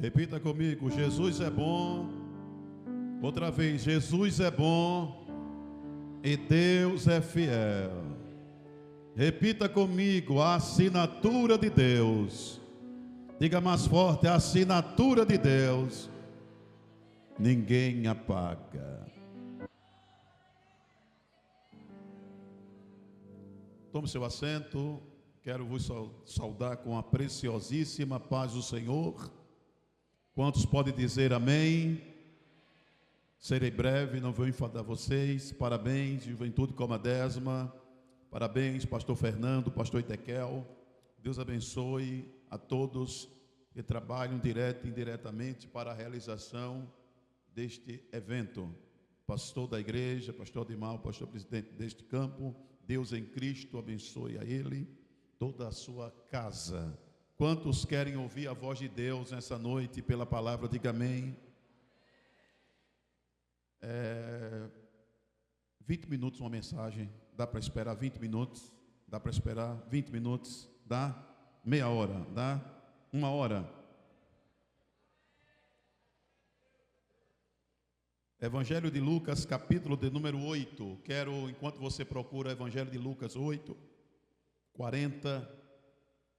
Repita comigo: Jesus é bom. Outra vez: Jesus é bom e Deus é fiel. Repita comigo: a assinatura de Deus. Diga mais forte: a assinatura de Deus ninguém apaga. Tome seu assento. Quero vos saudar com a preciosíssima paz do Senhor. Quantos podem dizer amém? Serei breve, não vou enfadar vocês. Parabéns, Juventude Comadésima. Parabéns, pastor Fernando, pastor Etequiel. Deus abençoe a todos que trabalham direto e indiretamente para a realização deste evento. Pastor da igreja, pastor Adimar, pastor presidente deste campo. Deus em Cristo abençoe a ele, toda a sua casa. Quantos querem ouvir a voz de Deus nessa noite pela palavra? Diga amém. 20 minutos uma mensagem. Dá para esperar 20 minutos? Dá para esperar 20 minutos? Dá? Meia hora? Dá? Uma hora? Evangelho de Lucas, capítulo de número 8. Quero, enquanto você procura Evangelho de Lucas 8, 40,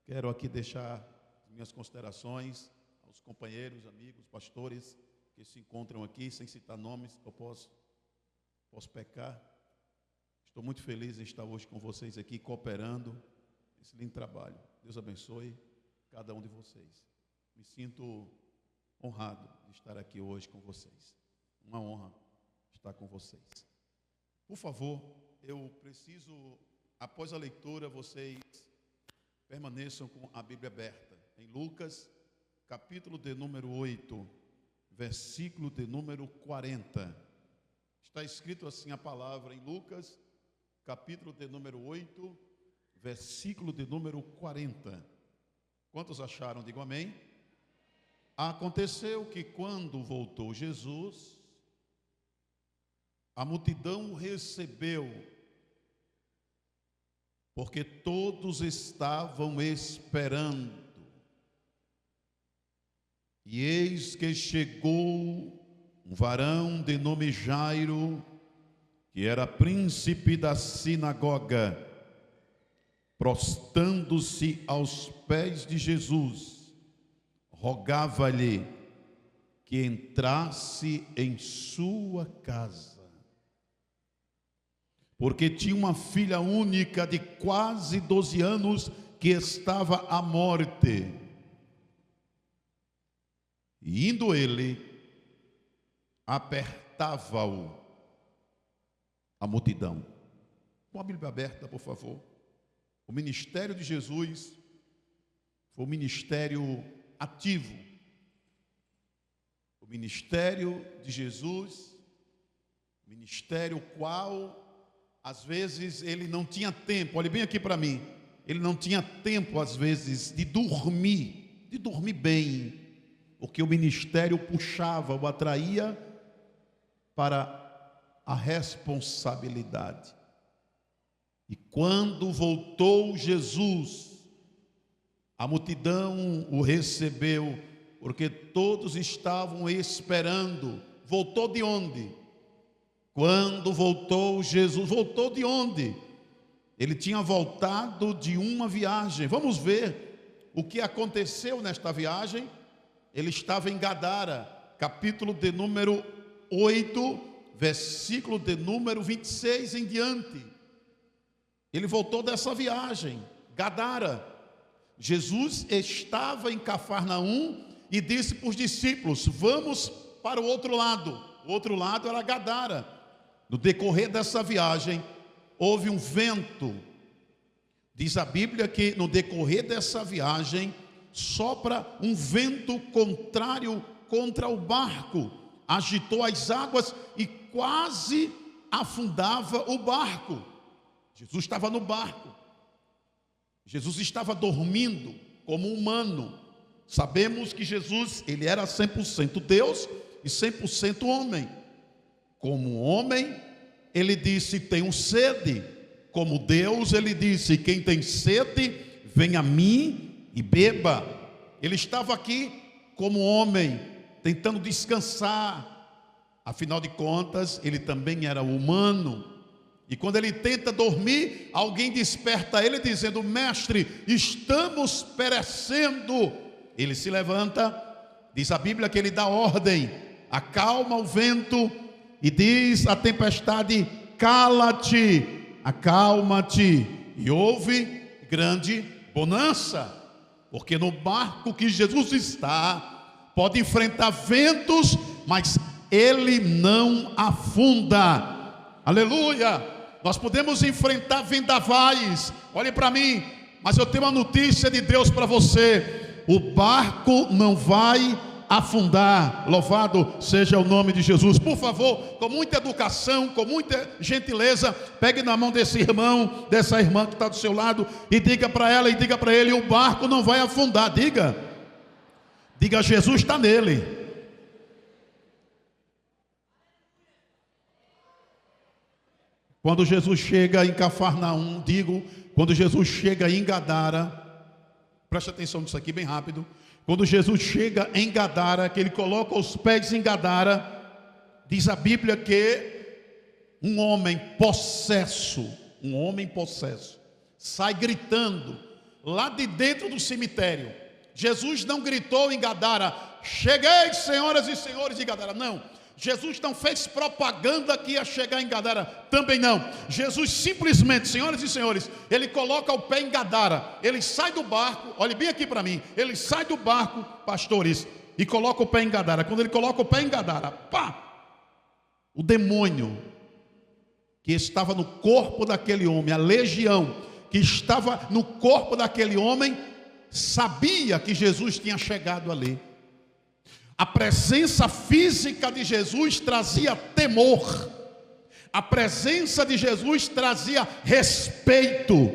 quero aqui deixar minhas considerações aos companheiros, amigos, pastores que se encontram aqui, sem citar nomes. Eu posso pecar. Estou muito feliz em estar hoje com vocês aqui, cooperando esse lindo trabalho. Deus abençoe cada um de vocês. Me sinto honrado de estar aqui hoje com vocês. Uma honra estar com vocês. Por favor, eu preciso, após a leitura, vocês permaneçam com a Bíblia aberta. Em Lucas, capítulo de número 8, versículo de número 40. Está escrito assim a palavra em Lucas, capítulo de número 8, versículo de número 40. Quantos acharam? Digam amém. Aconteceu que quando voltou Jesus, a multidão o recebeu, porque todos estavam esperando. E eis que chegou um varão de nome Jairo, que era príncipe da sinagoga, prostrando-se aos pés de Jesus, rogava-lhe que entrasse em sua casa, porque tinha uma filha única de quase 12 anos que estava à morte. E indo ele, apertava-o a multidão. Com a Bíblia aberta, por favor. O ministério de Jesus foi um ministério ativo. O ministério de Jesus, ministério qual, às vezes, ele não tinha tempo. Olhe bem aqui para mim. Ele não tinha tempo, às vezes, de dormir bem, porque o ministério puxava, o atraía para a responsabilidade. E quando voltou Jesus, a multidão o recebeu, porque todos estavam esperando. Voltou de onde? Quando voltou Jesus, voltou de onde? Ele tinha voltado de uma viagem. Vamos ver o que aconteceu nesta viagem. Ele estava em Gadara, capítulo de número 8, versículo de número 26 em diante. Ele voltou dessa viagem, Gadara. Jesus estava em Cafarnaum e disse para os discípulos: vamos para o outro lado. O outro lado era Gadara. No decorrer dessa viagem, houve um vento. Diz a Bíblia que no decorrer dessa viagem, sopra um vento contrário contra o barco, agitou as águas e quase afundava o barco. Jesus estava no barco, Jesus estava dormindo como humano. Sabemos que Jesus, ele era 100% Deus e 100% homem. Como homem, ele disse: tenho sede. Como Deus, ele disse: quem tem sede, vem a mim e beba. Ele estava aqui como homem, tentando descansar. Afinal de contas, ele também era humano. E quando ele tenta dormir, alguém desperta ele dizendo: mestre, estamos perecendo. Ele se levanta, diz a Bíblia que ele dá ordem, acalma o vento e diz à tempestade: cala-te, acalma-te. E houve grande bonança, porque no barco que Jesus está, pode enfrentar ventos, mas ele não afunda. Aleluia! Nós podemos enfrentar vendavais. Olhe para mim, mas eu tenho uma notícia de Deus para você: o barco não vai afundar. Louvado seja o nome de Jesus. Por favor, com muita educação, com muita gentileza, pegue na mão desse irmão, dessa irmã que está do seu lado, e diga para ela e diga para ele: o barco não vai afundar. Diga, Jesus está nele. Quando Jesus chega em Cafarnaum, quando Jesus chega em Gadara, preste atenção nisso aqui bem rápido. Quando Jesus chega em Gadara, que ele coloca os pés em Gadara, diz a Bíblia que um homem possesso, sai gritando lá de dentro do cemitério. Jesus não gritou em Gadara: cheguei, senhoras e senhores de Gadara. Não. Jesus não fez propaganda que ia chegar em Gadara, também não. Jesus simplesmente, senhoras e senhores, ele coloca o pé em Gadara, ele sai do barco, olhe bem aqui para mim, ele sai do barco, pastores, e coloca o pé em Gadara. Quando ele coloca o pé em Gadara, pá, o demônio que estava no corpo daquele homem, a legião que estava no corpo daquele homem, sabia que Jesus tinha chegado ali. A presença física de Jesus trazia temor. A presença de Jesus trazia respeito.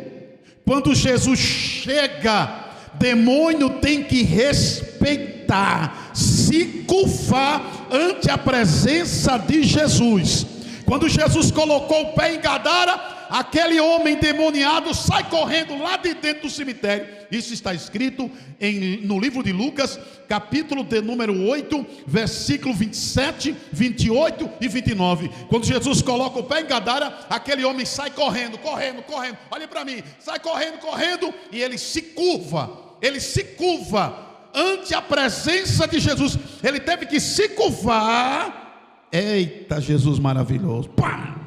Quando Jesus chega, demônio tem que respeitar, se curvar ante a presença de Jesus. Quando Jesus colocou o pé em Gadara, aquele homem endemoniado sai correndo lá de dentro do cemitério. Isso está escrito no livro de Lucas, capítulo de número 8, versículo 27, 28 e 29. Quando Jesus coloca o pé em Gadara, aquele homem sai correndo. Olhe para mim, sai correndo, e ele se curva ante a presença de Jesus. Ele teve que se curvar. Eita, Jesus maravilhoso. Pá!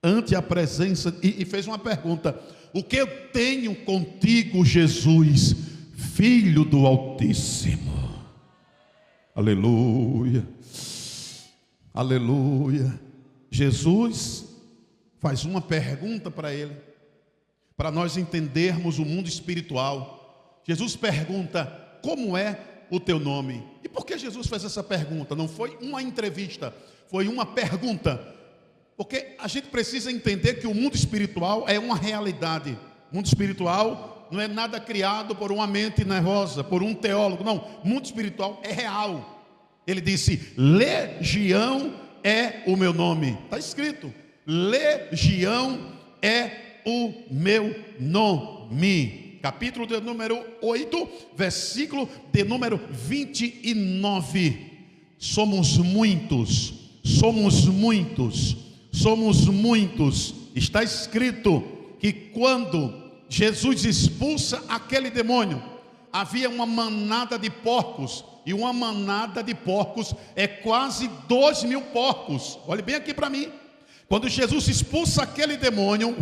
Ante a presença, e fez uma pergunta: o que eu tenho contigo, Jesus, Filho do Altíssimo? Aleluia, aleluia. Jesus faz uma pergunta para ele, para nós entendermos o mundo espiritual. Jesus pergunta: como é o teu nome? E por que Jesus fez essa pergunta? Não foi uma entrevista, foi uma pergunta. Porque a gente precisa entender que o mundo espiritual é uma realidade. O mundo espiritual não é nada criado por uma mente nervosa, por um teólogo. Não, o mundo espiritual é real. Ele disse: legião é o meu nome. Está escrito: legião é o meu nome. Capítulo de número 8, versículo de número 29. Somos muitos. Está escrito que quando Jesus expulsa aquele demônio, havia uma manada de porcos, e uma manada de porcos é quase 2.000 porcos. Olhe bem aqui para mim. Quando Jesus expulsa aquele demônio,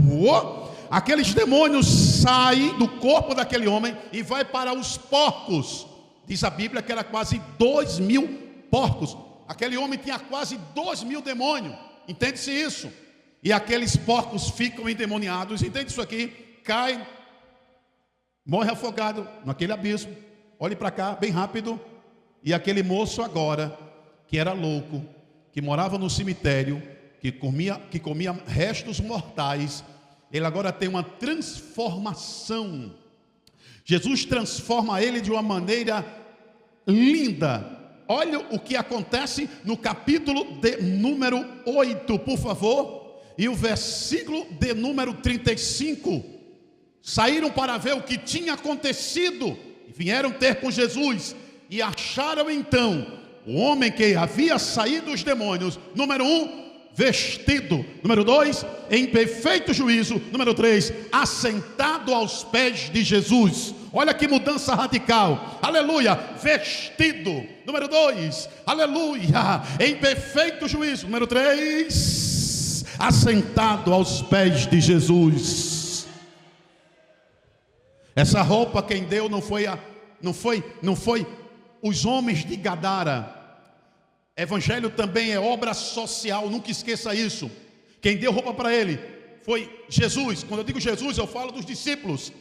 aqueles demônios saem do corpo daquele homem e vai para os porcos. Diz a Bíblia que era quase 2.000 porcos. Aquele homem tinha quase 2.000 demônios. Entende-se isso? E aqueles porcos ficam endemoniados. Entende isso aqui? Cai, morre afogado naquele abismo. Olhe para cá, bem rápido. E aquele moço agora, que era louco, que morava no cemitério, que comia restos mortais, ele agora tem uma transformação. Jesus transforma ele de uma maneira linda. Olha o que acontece no capítulo de número 8, por favor. E o versículo de número 35. Saíram para ver o que tinha acontecido e vieram ter com Jesus. e acharam então o homem que havia saído dos demônios, número 1, vestido, número 2, em perfeito juízo, número 3, assentado aos pés de Jesus. Olha que mudança radical, aleluia, vestido, número 2, aleluia, em perfeito juízo, número 3, assentado aos pés de Jesus. Essa roupa quem deu não foi os homens de Gadara. Evangelho também é obra social, nunca esqueça isso. Quem deu roupa para ele foi Jesus. Quando eu digo Jesus, eu falo dos discípulos.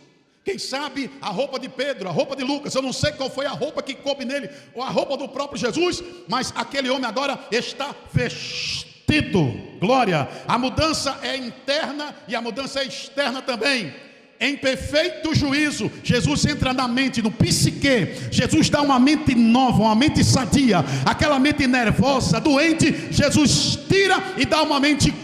Quem sabe a roupa de Pedro, a roupa de Lucas, eu não sei qual foi a roupa que coube nele, ou a roupa do próprio Jesus, mas aquele homem agora está vestido. Glória! A mudança é interna e a mudança é externa também. Em perfeito juízo, Jesus entra na mente, no psique. Jesus dá uma mente nova, uma mente sadia. Aquela mente nervosa, doente, Jesus tira e dá uma mente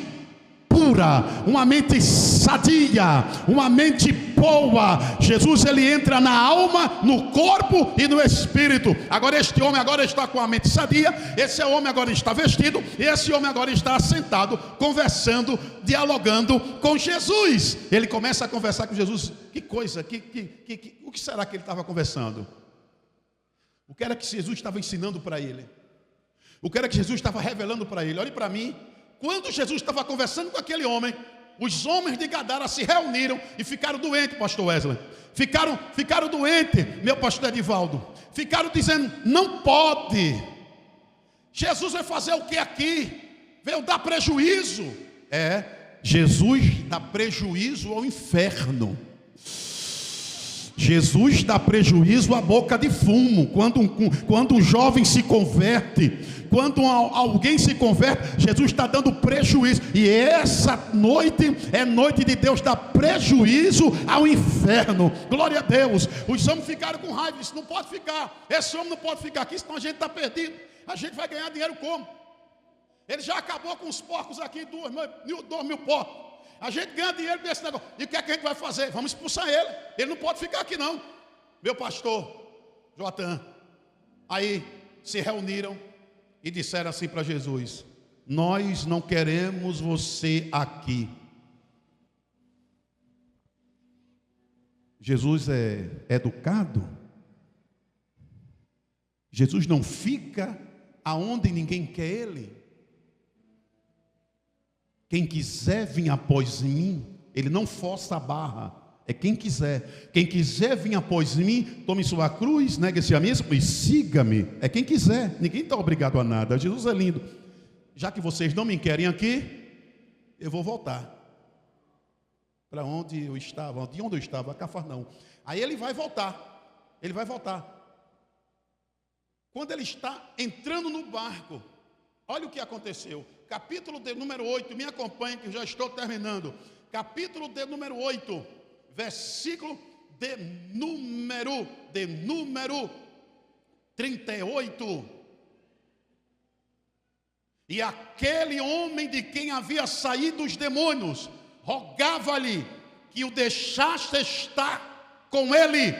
pura, uma mente sadia, uma mente boa. Jesus, ele entra na alma, no corpo e no espírito. Agora este homem agora está com a mente sadia. Esse homem agora está vestido. E esse homem agora está sentado, conversando, dialogando com Jesus. Ele começa a conversar com Jesus. Que coisa, o que será que ele estava conversando? O que era que Jesus estava ensinando para ele? O que era que Jesus estava revelando para ele? Olhe para mim. Quando Jesus estava conversando com aquele homem, os homens de Gadara se reuniram e ficaram doentes, pastor Wesley. Ficaram doentes, meu pastor Edivaldo. Ficaram dizendo, não pode. Jesus vai fazer o que aqui? Veio dar prejuízo. Jesus dá prejuízo ao inferno. Jesus dá prejuízo à boca de fumo. Quando um jovem se converte, quando alguém se converte, Jesus está dando prejuízo. E essa noite é noite de Deus dar prejuízo ao inferno. Glória a Deus. Os homens ficaram com raiva. Disse, não pode ficar. Esse homem não pode ficar aqui, senão a gente está perdido. A gente vai ganhar dinheiro como? Ele já acabou com os porcos aqui, 2.000 porcos. A gente ganha dinheiro desse negócio. E o que é que a gente vai fazer? Vamos expulsar ele. Ele não pode ficar aqui não. Meu pastor Joatan. Aí se reuniram e disseram assim para Jesus, nós não queremos você aqui. Jesus é educado. Jesus não fica aonde ninguém quer ele. Quem quiser vir após mim, ele não força a barra, é quem quiser. Quem quiser vir após mim, tome sua cruz, negue-se a mesmo e siga-me. É quem quiser, ninguém está obrigado a nada. Jesus é lindo. Já que vocês não me querem aqui, eu vou voltar para onde eu estava, de onde eu estava, Cafarnaum. Aí ele vai voltar, Quando ele está entrando no barco, olha o que aconteceu. Capítulo de número 8, me acompanhe que eu já estou terminando. Capítulo de número 8, versículo de número 38. E aquele homem de quem havia saído os demônios, rogava-lhe que o deixasse estar com ele.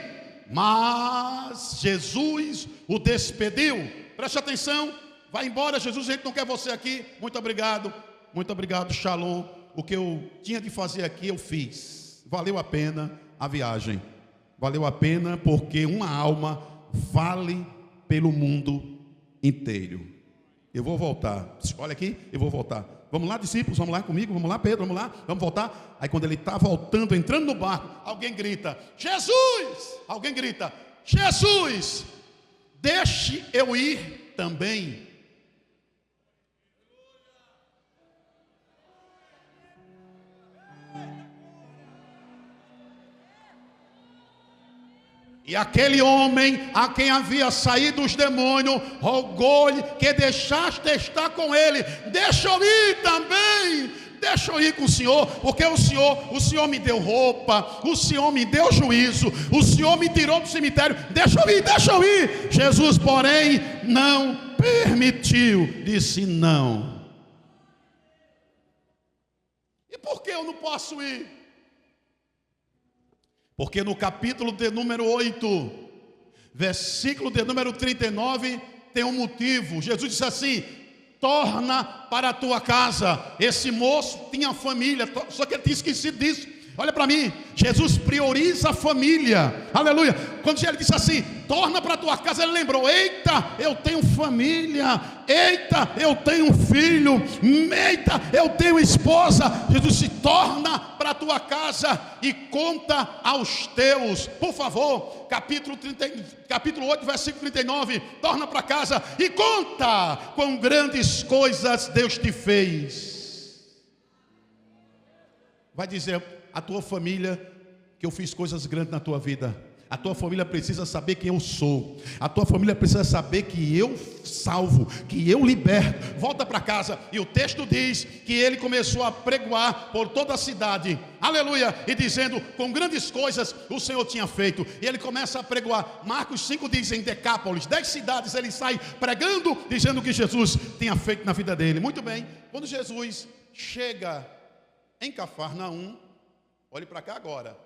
Mas Jesus o despediu. Preste atenção. Vai embora, Jesus, a gente não quer você aqui. Muito obrigado, Shalom. O que eu tinha de fazer aqui, eu fiz. Valeu a pena a viagem. Valeu a pena porque uma alma vale pelo mundo inteiro. Eu vou voltar. Olha aqui, eu vou voltar. Vamos lá, discípulos, vamos lá comigo, vamos lá, Pedro, vamos lá, vamos voltar. Aí quando ele está voltando, entrando no barco, alguém grita, Jesus! Alguém grita, Jesus! Deixe eu ir também. E aquele homem a quem havia saído os demônios rogou-lhe que deixaste estar com ele. Deixa eu ir também. Deixa eu ir com o Senhor, porque o Senhor me deu roupa, o Senhor me deu juízo, o Senhor me tirou do cemitério. Deixa eu ir. Jesus, porém, não permitiu. Disse não. E por que eu não posso ir? Porque no capítulo de número 8, Versículo de número 39 tem um motivo. Jesus disse assim: torna para a tua casa. Esse moço tinha família, só que ele tinha esquecido disso. Olha para mim, Jesus prioriza a família, aleluia. Quando ele disse assim, torna para a tua casa, ele lembrou: eita, eu tenho família, eita, eu tenho filho, eita, eu tenho esposa. Jesus se torna para a tua casa e conta aos teus. Por favor, capítulo 8, versículo 39, torna para casa e conta quão grandes coisas Deus te fez. Vai dizer a tua família que eu fiz coisas grandes na tua vida. A tua família precisa saber quem eu sou. A tua família precisa saber que eu salvo, que eu liberto. Volta para casa e o texto diz que ele começou a pregoar por toda a cidade, aleluia, e dizendo com grandes coisas o Senhor tinha feito. E ele começa a pregoar. Marcos 5 diz: em Decápolis, 10 cidades ele sai pregando, dizendo o que Jesus tinha feito na vida dele. Muito bem, quando Jesus chega em Cafarnaum, olhe para cá agora,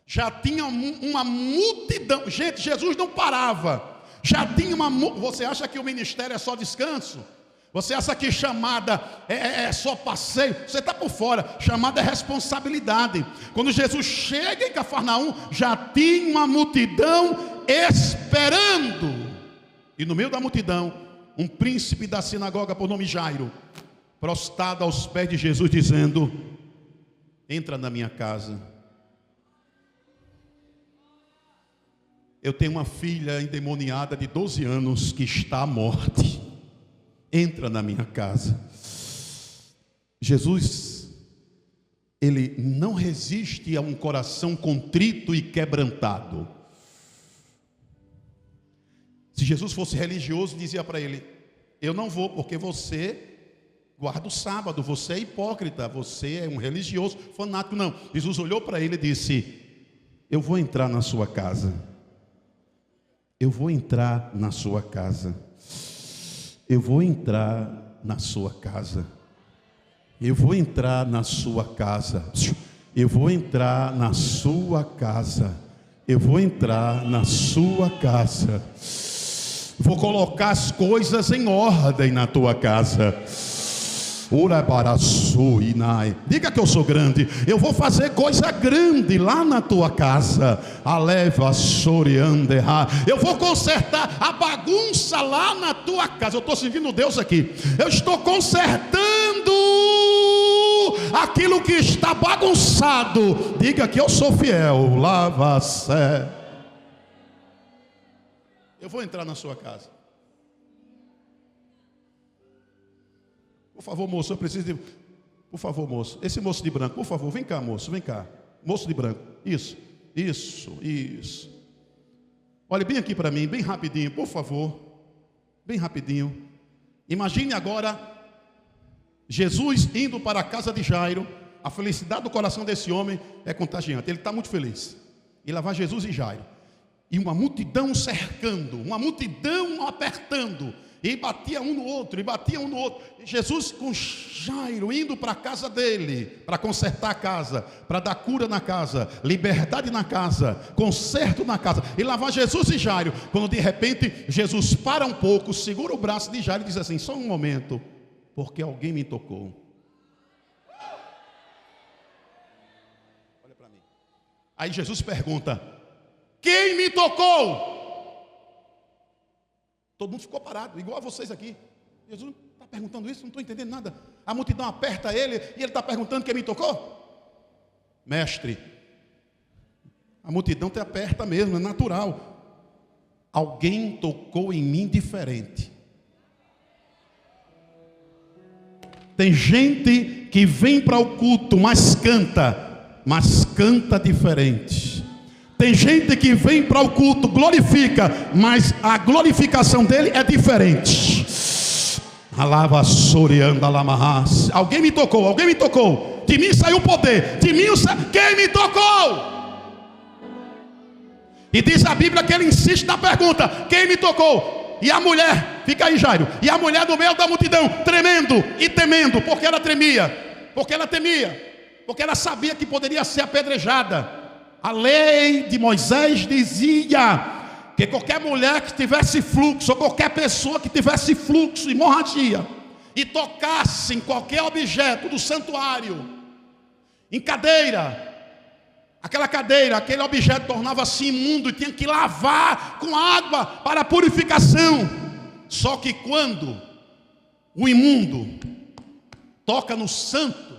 já tinha uma multidão. Gente, Jesus não parava. Já tinha você acha que o ministério é só descanso? Você acha que chamada é só passeio? Você está por fora. Chamada é responsabilidade. Quando Jesus chega em Cafarnaum, já tinha uma multidão esperando. E no meio da multidão, um príncipe da sinagoga por nome Jairo, prostrado aos pés de Jesus, dizendo: entra na minha casa. Eu tenho uma filha endemoniada de 12 anos que está à morte. Entra na minha casa. Jesus, ele não resiste a um coração contrito e quebrantado. Se Jesus fosse religioso, dizia para ele: eu não vou, porque você guarda o sábado, você é hipócrita, você é um religioso fanático. Não, Jesus olhou para ele e disse: eu vou entrar na sua casa. Eu vou entrar na sua casa. Eu vou entrar na sua casa. Eu vou entrar na sua casa. Eu vou entrar na sua casa. Eu vou entrar na sua casa. Vou colocar as coisas em ordem na tua casa. Diga que eu sou grande. Eu vou fazer coisa grande lá na tua casa. Eu vou consertar a bagunça lá na tua casa. Eu estou sentindo Deus aqui. Eu estou consertando aquilo que está bagunçado. Diga que eu sou fiel. Lava-sé. Eu vou entrar na sua casa. Por favor, moço, eu preciso de... Por favor, moço. Esse moço de branco, por favor, vem cá, moço, vem cá. Moço de branco, isso. Olhe bem aqui para mim, bem rapidinho, por favor. Bem rapidinho. Imagine agora Jesus indo para a casa de Jairo. A felicidade do coração desse homem é contagiante. Ele está muito feliz. E lá vai Jesus e Jairo. E uma multidão cercando, uma multidão apertando. E batia um no outro, E Jesus com Jairo indo para a casa dele, para consertar a casa, para dar cura na casa, liberdade na casa, conserto na casa. E lá vai Jesus e Jairo. Quando de repente Jesus para um pouco, segura o braço de Jairo e diz assim: só um momento, porque alguém me tocou. Olha para mim. Aí Jesus pergunta: quem me tocou? Todo mundo ficou parado, igual a vocês aqui. Jesus está perguntando isso, não estou entendendo nada. A multidão aperta ele e ele está perguntando quem me tocou. Mestre, a multidão te aperta mesmo, é natural. Alguém tocou em mim diferente. Tem gente que vem para o culto, mas canta diferente. Tem gente que vem para o culto, glorifica, mas a glorificação dele é diferente. Alguém me tocou. De mim saiu o poder. Quem me tocou? E diz a Bíblia que ele insiste na pergunta: quem me tocou? E a mulher, fica aí, Jairo. E a mulher no meio da multidão, tremendo e temendo. Porque ela temia. Porque ela sabia que poderia ser apedrejada. A lei de Moisés dizia que qualquer mulher que tivesse fluxo, ou qualquer pessoa que tivesse fluxo, hemorragia, e tocasse em qualquer objeto do santuário, em cadeira, aquele objeto tornava-se imundo e tinha que lavar com água para purificação. Só que quando o imundo toca no santo,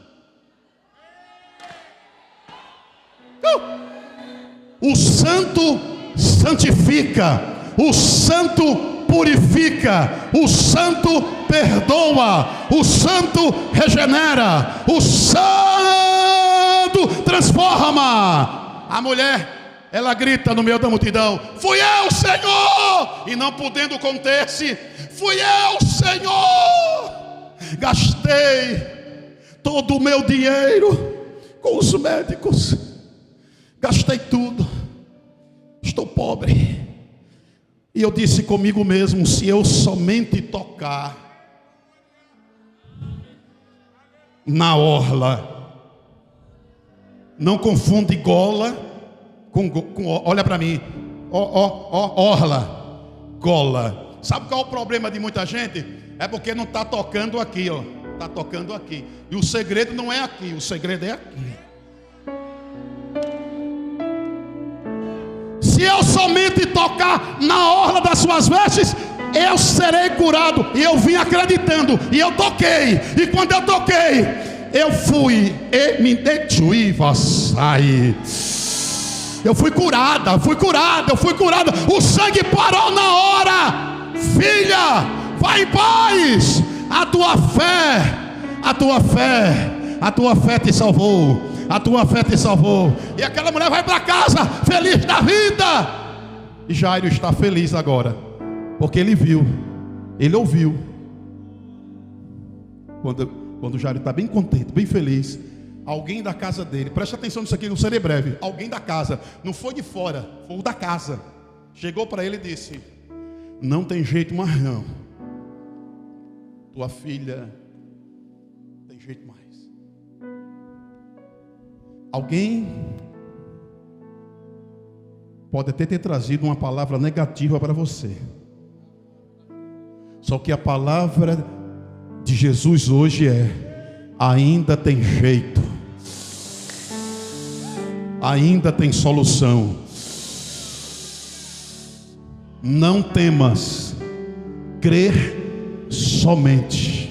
o santo santifica, o santo purifica, o santo perdoa, o santo regenera, o santo transforma. A mulher, ela grita no meio da multidão: fui eu, Senhor! E não podendo conter-se: fui eu, Senhor! Gastei todo o meu dinheiro com os médicos, gastei tudo, estou pobre. E eu disse comigo mesmo: se eu somente tocar na orla, não confunde gola com olha para mim, orla, gola. Sabe qual é o problema de muita gente? É porque não está tocando aqui, ó. Está tocando aqui. E o segredo não é aqui, o segredo é aqui. Se eu somente tocar na orla das suas vestes, eu serei curado. E eu vim acreditando, e eu toquei. E quando eu toquei, eu fui e me detui, vassai. Eu fui curada, eu fui curada. O sangue parou na hora. Filha, vai em paz. A tua fé te salvou. A tua fé te salvou. E aquela mulher vai para casa feliz da vida. E Jairo está feliz agora, porque ele viu, ele ouviu. Quando Jairo está bem contente, bem feliz, alguém da casa dele, preste atenção nisso aqui, não serei breve. Alguém da casa, não foi de fora, foi o da casa, chegou para ele e disse: não tem jeito mais não, tua filha tem jeito mais. Alguém pode até ter trazido uma palavra negativa para você, só que a palavra de Jesus hoje é: ainda tem jeito, ainda tem solução. Não temas, crer somente.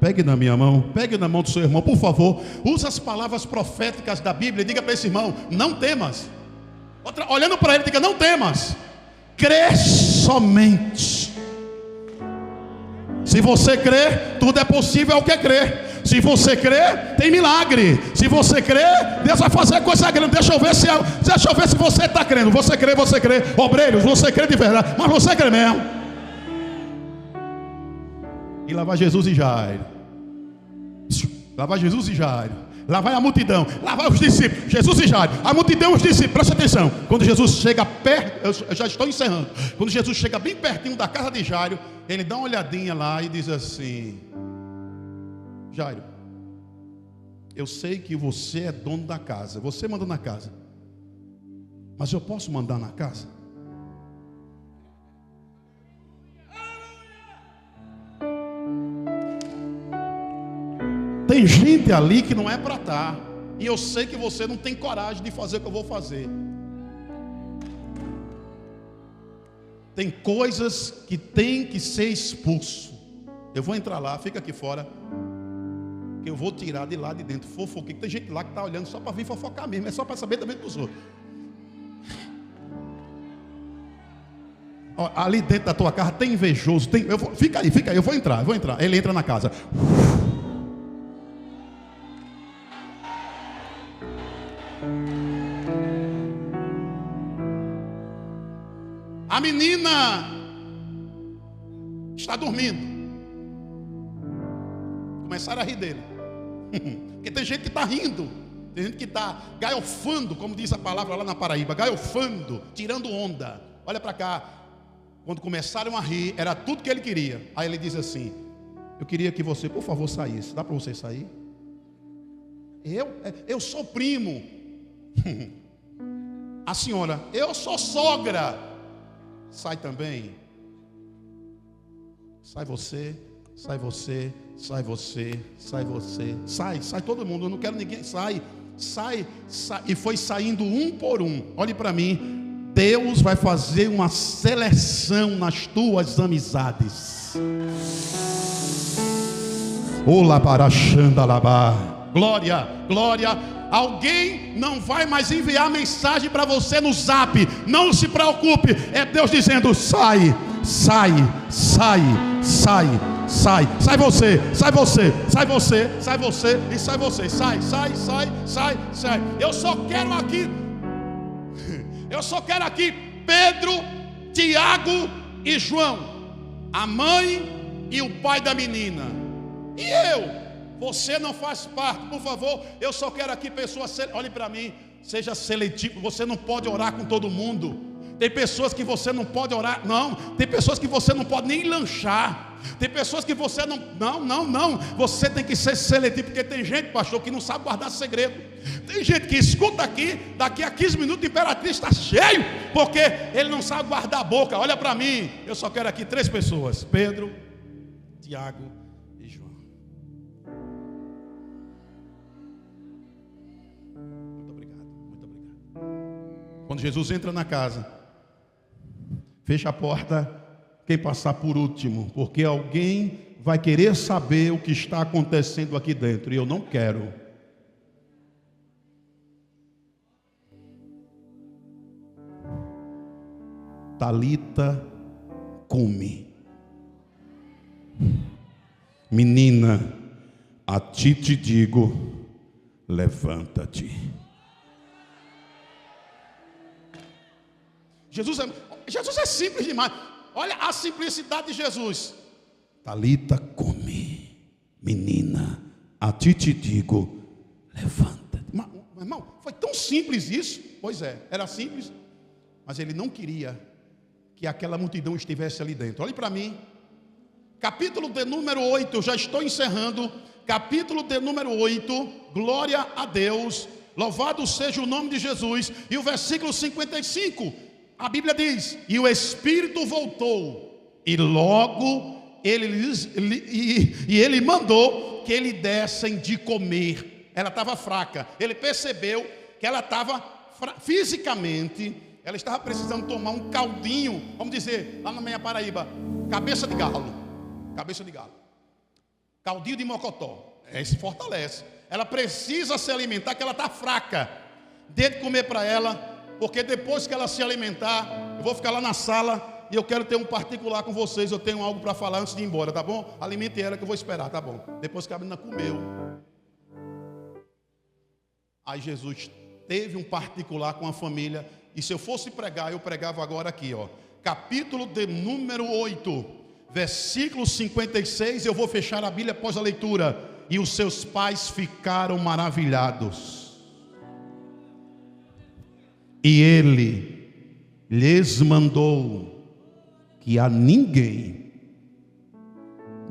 Pegue na minha mão, pegue na mão do seu irmão, por favor. Use as palavras proféticas da Bíblia e diga para esse irmão: não temas. Olhando para ele, diga: não temas, crê somente. Se você crer, tudo é possível ao que crer. Se você crer, tem milagre. Se você crer, Deus vai fazer coisa grande. Deixa eu ver se você está crendo. Você crê. Obreiros, você crê de verdade, mas você crê mesmo. E lá vai Jesus e Jairo. Lá vai Jesus e Jairo. Lá vai a multidão, lá vai os discípulos, Jesus e Jairo, a multidão e os discípulos. Presta atenção, quando Jesus chega perto, eu já estou encerrando. Quando Jesus chega bem pertinho da casa de Jairo, ele dá uma olhadinha lá e diz assim: Jairo, eu sei que você é dono da casa, você manda na casa, mas eu posso mandar na casa? Tem gente ali que não é para estar. E eu sei que você não tem coragem de fazer o que eu vou fazer. Tem coisas que tem que ser expulso. Eu vou entrar lá, fica aqui fora, que eu vou tirar de lá de dentro. Fofoqueiro. Tem gente lá que está olhando só para vir fofocar mesmo. É só para saber também dos outros. Ó, ali dentro da tua casa tem invejoso. Fica aí, eu vou entrar. Ele entra na casa. A menina está dormindo. Começaram a rir dele. Porque tem gente que está rindo. Tem gente que está gaiofando, como diz a palavra lá na Paraíba. Gaiofando, tirando onda. Olha para cá. Quando começaram a rir, era tudo que ele queria. Aí ele diz assim: eu queria que você, por favor, saísse. Dá para você sair? Eu sou primo. A senhora: eu sou sogra. sai também. Sai você, sai você, sai você, sai você. Sai todo mundo, eu não quero ninguém. Sai. E foi saindo um por um. Olhe para mim. Deus vai fazer uma seleção nas tuas amizades. Olá para Xandalabá. Glória, glória. Alguém não vai mais enviar mensagem para você no zap. Não se preocupe. É Deus dizendo: sai, sai, sai, sai, sai. Sai você, sai você, sai você, sai você e sai você. Sai, sai, sai, sai, sai. Eu só quero aqui Pedro, Tiago e João, a mãe e o pai da menina. E eu? Você não faz parte, por favor. Eu só quero aqui pessoas. Olhe para mim, seja seletivo. Você não pode orar com todo mundo. Tem pessoas que você não pode orar. Não, tem pessoas que você não pode nem lanchar. Tem pessoas que você não. Não. Você tem que ser seletivo. Porque tem gente, pastor, que não sabe guardar segredo. Tem gente que escuta aqui, daqui a 15 minutos o Imperatriz está cheio, porque ele não sabe guardar a boca. Olha para mim. Eu só quero aqui 3 pessoas: Pedro, Tiago e João. Muito obrigado. Quando Jesus entra na casa, fecha a porta. Quem passar por último, porque alguém vai querer saber o que está acontecendo aqui dentro, e eu não quero. Talita cumi. Menina, a ti te digo, levanta-te. Jesus é simples demais. Olha a simplicidade de Jesus. Talita cumi. Menina, a ti te digo, levanta-te. Mas, irmão, foi tão simples isso. Pois é, era simples. Mas ele não queria que aquela multidão estivesse ali dentro. Olhe para mim. Capítulo de número 8, eu já estou encerrando. Capítulo de número 8, glória a Deus. Louvado seja o nome de Jesus. E o versículo 55, a Bíblia diz: e o Espírito voltou, e logo ele mandou que lhe dessem de comer. Ela estava fraca. Ele percebeu que ela estava fisicamente, ela estava precisando tomar um caldinho, vamos dizer, lá na minha Paraíba, cabeça de galo. Caldinho de mocotó. Esse fortalece. Ela precisa se alimentar, que ela está fraca. Dê de comer para ela. Porque depois que ela se alimentar, eu vou ficar lá na sala e eu quero ter um particular com vocês. Eu tenho algo para falar antes de ir embora, tá bom? Alimente ela que eu vou esperar, tá bom? Depois que a menina comeu. Aí Jesus teve um particular com a família. E se eu fosse pregar, eu pregava agora aqui, ó. Capítulo de número 8, versículo 56. Eu vou fechar a Bíblia após a leitura. E os seus pais ficaram maravilhados. E ele lhes mandou que a ninguém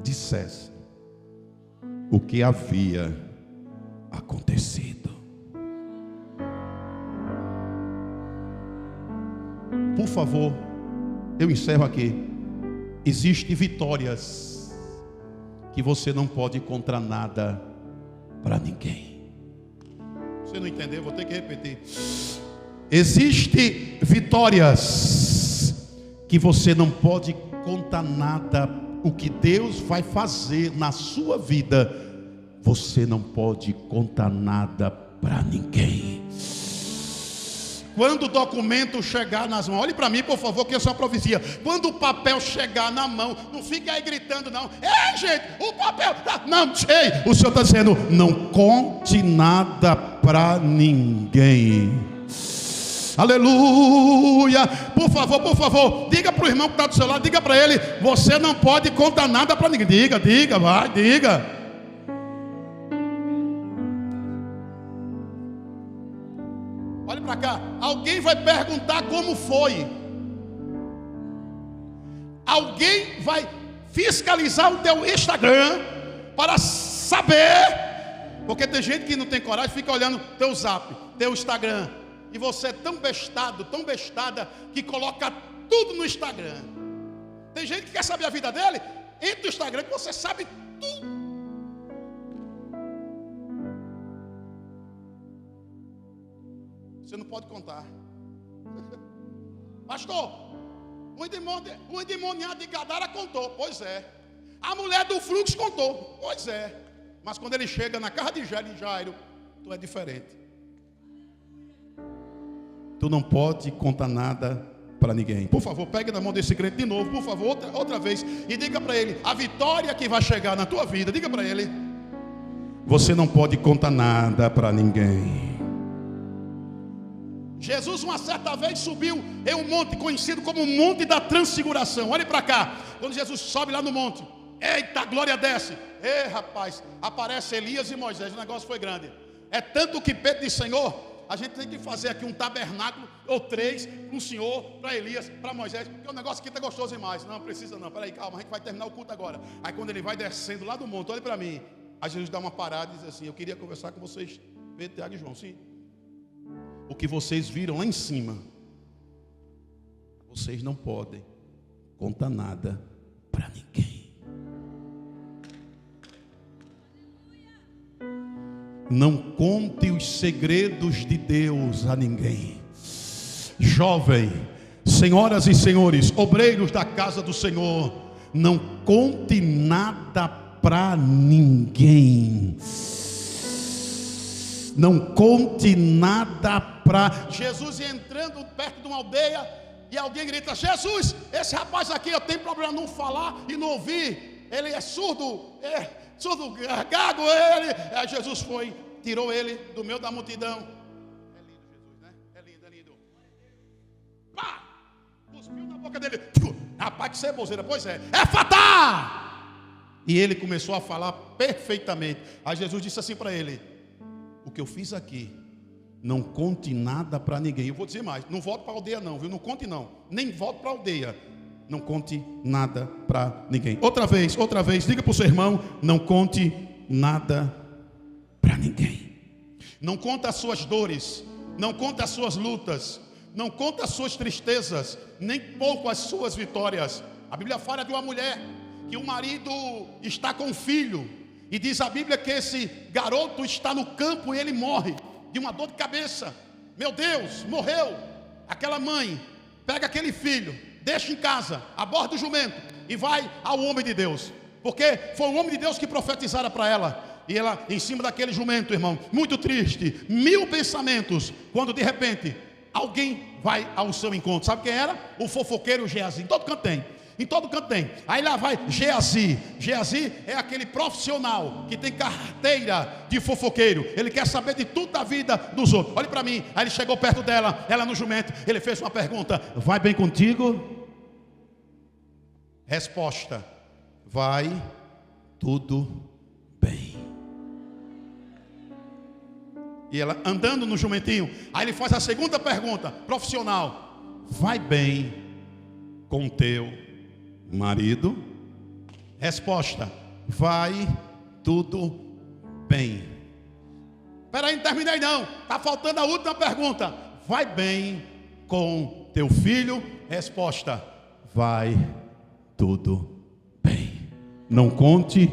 dissesse o que havia acontecido. Por favor, eu encerro aqui. Existem vitórias que você não pode ir contra nada para ninguém. Você não entendeu? Vou ter que repetir. Existem vitórias que você não pode contar nada. O que Deus vai fazer na sua vida, você não pode contar nada para ninguém. Quando o documento chegar nas mãos, olhe para mim, por favor, que é só profecia. Quando o papel chegar na mão, não fique aí gritando, não. Ei, gente, o papel. Não, ei, o Senhor está dizendo: não conte nada para ninguém. Aleluia. Por favor, diga para o irmão que está do seu lado, diga para ele: você não pode contar nada para ninguém. Diga, diga. Olha para cá. Alguém vai perguntar como foi. Alguém vai fiscalizar o teu Instagram para saber. Porque tem gente que não tem coragem, fica olhando teu zap, teu Instagram. E você é tão bestado, tão bestada, que coloca tudo no Instagram. Tem gente que quer saber a vida dele, entra no Instagram que você sabe tudo. Você não pode contar. Pastor, o endemoniado de Gadara contou. Pois é. A mulher do fluxo contou. Pois é. Mas quando ele chega na casa de Jairo, tu é diferente. Tu não pode contar nada para ninguém. Por favor, pegue na mão desse crente de novo, por favor, outra vez, e diga para ele a vitória que vai chegar na tua vida. Diga para ele: você não pode contar nada para ninguém. Jesus uma certa vez subiu em um monte conhecido como o Monte da Transfiguração. Olhe para cá. Quando Jesus sobe lá no monte, eita, a glória desce. Ei, rapaz, aparece Elias e Moisés. O negócio foi grande. É tanto que Pedro disse: Senhor, a gente tem que fazer aqui um tabernáculo ou 3 para o Senhor, para Elias, para Moisés, porque o negócio aqui está gostoso demais. Não precisa não, peraí, calma, a gente vai terminar o culto agora. Aí quando ele vai descendo lá do monte, olhe para mim. Aí Jesus dá uma parada e diz assim: eu queria conversar com vocês, Pedro, Tiago e João. Sim. O que vocês viram lá em cima, vocês não podem contar nada para ninguém. Não conte os segredos de Deus a ninguém. Jovem, senhoras e senhores, obreiros da casa do Senhor, não conte nada para ninguém. Não conte nada para... Jesus entrando perto de uma aldeia e alguém grita: Jesus, esse rapaz aqui eu tenho problema não falar e não ouvir. Ele é surdo gago ele. Aí Jesus foi, tirou ele do meio da multidão. É lindo Jesus, né? É lindo, é lindo. Pá! Cuspiu na boca dele. Rapaz, que ceboseira. Pois é, é fatal! E ele começou a falar perfeitamente. Aí Jesus disse assim para ele: o que eu fiz aqui, não conte nada para ninguém. Eu vou dizer mais, não volte para a aldeia não, viu? Não conte não, nem volte para a aldeia. Não conte nada para ninguém. Outra vez, diga para o seu irmão: não conte nada para ninguém. Não conte as suas dores, não conte as suas lutas, não conte as suas tristezas, nem pouco as suas vitórias. A Bíblia fala de uma mulher que o marido está com um filho, e diz a Bíblia que esse garoto está no campo e ele morre de uma dor de cabeça. Meu Deus, morreu. Aquela mãe pega aquele filho, deixa em casa, aborda o jumento e vai ao homem de Deus, porque foi o homem de Deus que profetizara para ela. E ela em cima daquele jumento, irmão, muito triste, 1000 pensamentos, quando de repente alguém vai ao seu encontro. Sabe quem era? O fofoqueiro Geazi. Em todo canto tem. Em todo canto tem. Aí lá vai Geazi. Geazi é aquele profissional que tem carteira de fofoqueiro. Ele quer saber de tudo da vida dos outros. Olhe para mim. Aí ele chegou perto dela, ela no jumento. Ele fez uma pergunta: vai bem contigo? Resposta: vai tudo bem. E ela andando no jumentinho. Aí ele faz a segunda pergunta, profissional: vai bem com teu marido? Resposta: vai tudo bem. Espera aí, não terminei não. Está faltando a última pergunta: vai bem com teu filho? Resposta: vai tudo bem. Não conte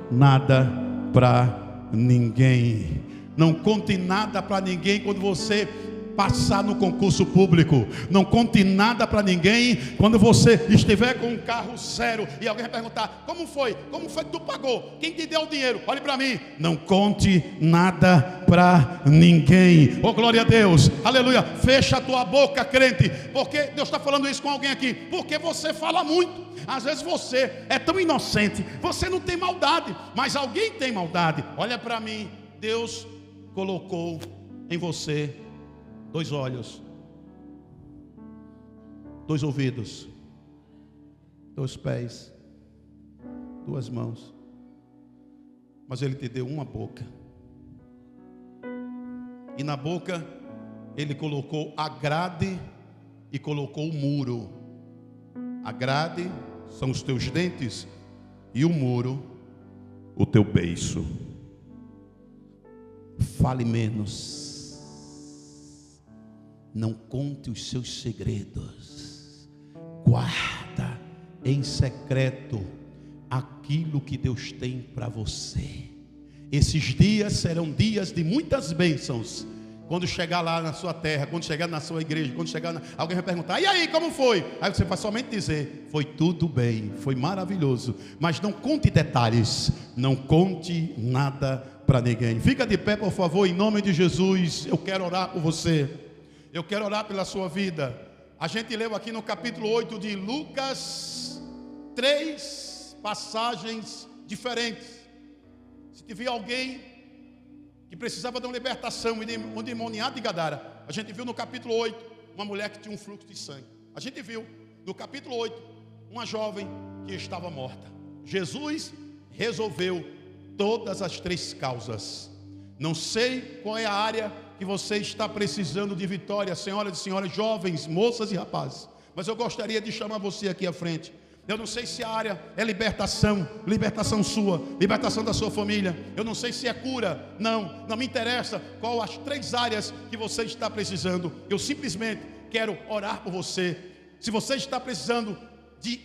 nada para ninguém. Não conte nada para ninguém quando você passar no concurso público. Não conte nada para ninguém quando você estiver com um carro zero e alguém vai perguntar: como foi? Como foi que tu pagou? Quem te deu o dinheiro? Olhe para mim. Não conte nada para ninguém. Oh, glória a Deus, aleluia. Fecha a tua boca, crente, porque Deus está falando isso com alguém aqui, porque você fala muito. Às vezes você é tão inocente, você não tem maldade, mas alguém tem maldade. Olha para mim. Deus colocou em você 2 olhos, 2 ouvidos, 2 pés, 2 mãos, mas Ele te deu uma boca. E na boca Ele colocou a grade e colocou o muro. A grade são os teus dentes e o muro, o teu beiço. Fale menos. Não conte os seus segredos guarda em secreto aquilo que Deus tem para você. Esses dias serão dias de muitas bênçãos. Quando chegar lá na sua terra, quando chegar na sua igreja, quando chegar alguém vai perguntar: e aí, como foi? Aí você vai somente dizer: foi tudo bem, foi maravilhoso. Mas não conte detalhes, não conte nada para ninguém. Fica de pé, por favor, em nome de Jesus. Eu quero orar por você, eu quero orar pela sua vida. A gente leu aqui no capítulo 8 de Lucas 3 passagens diferentes. Se tiver alguém que precisava de uma libertação e de um endemoniado de Gadara, a gente viu no capítulo 8 uma mulher que tinha um fluxo de sangue. A gente viu no capítulo 8 uma jovem que estava morta. Jesus resolveu todas as 3 causas. Não sei qual é a área que você está precisando de vitória, senhoras e senhores, jovens, moças e rapazes, mas eu gostaria de chamar você aqui à frente. Eu não sei se a área é libertação, libertação sua, libertação da sua família. Eu não sei se é cura, não me interessa qual as 3 áreas que você está precisando. Eu simplesmente quero orar por você. Se você está precisando de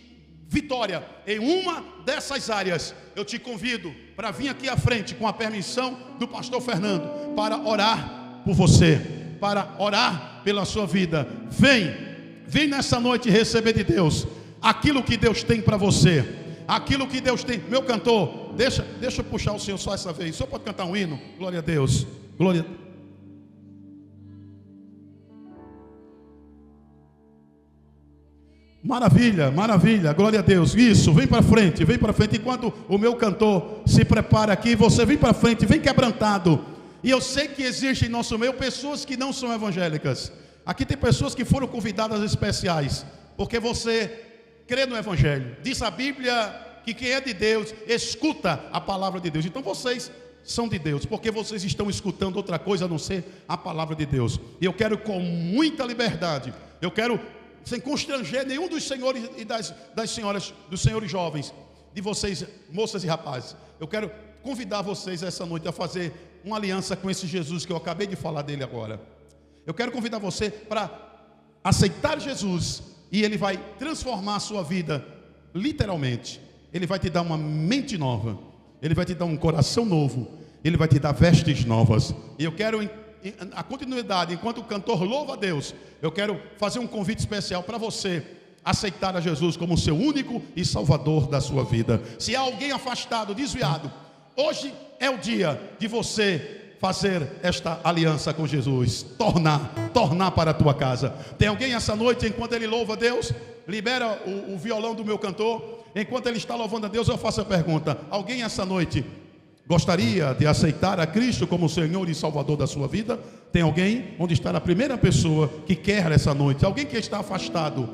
vitória em uma dessas áreas, eu te convido para vir aqui à frente com a permissão do pastor Fernando, para orar por você, para orar pela sua vida. Vem nessa noite receber de Deus aquilo que Deus tem para você, aquilo que Deus tem. Meu cantor, deixa eu puxar o senhor só essa vez. O senhor pode cantar um hino? Glória a Deus, glória a Deus. Maravilha, maravilha, glória a Deus. Isso, vem para frente. Enquanto o meu cantor se prepara aqui, você vem para frente, vem quebrantado. E eu sei que existe em nosso meio pessoas que não são evangélicas. Aqui tem pessoas que foram convidadas especiais, porque você crê no Evangelho. Diz a Bíblia que quem é de Deus escuta a palavra de Deus. Então vocês são de Deus, porque vocês estão escutando outra coisa a não ser a palavra de Deus. E eu quero com muita liberdade, eu quero sem constranger nenhum dos senhores e das senhoras, dos senhores jovens, de vocês, moças e rapazes. Eu quero convidar vocês essa noite a fazer uma aliança com esse Jesus que eu acabei de falar dele agora. Eu quero convidar você para aceitar Jesus, e Ele vai transformar a sua vida, literalmente. Ele vai te dar uma mente nova, Ele vai te dar um coração novo, Ele vai te dar vestes novas. E eu quero, a continuidade, enquanto o cantor louva a Deus, eu quero fazer um convite especial para você aceitar a Jesus como seu único e salvador da sua vida. Se há alguém afastado, desviado, hoje é o dia de você fazer esta aliança com Jesus, tornar para a tua casa. Tem alguém essa noite, enquanto ele louva a Deus, libera o violão do meu cantor, enquanto ele está louvando a Deus, eu faço a pergunta: alguém essa noite gostaria de aceitar a Cristo como Senhor e Salvador da sua vida? Tem alguém? Onde está a primeira pessoa que quer essa noite? Alguém que está afastado,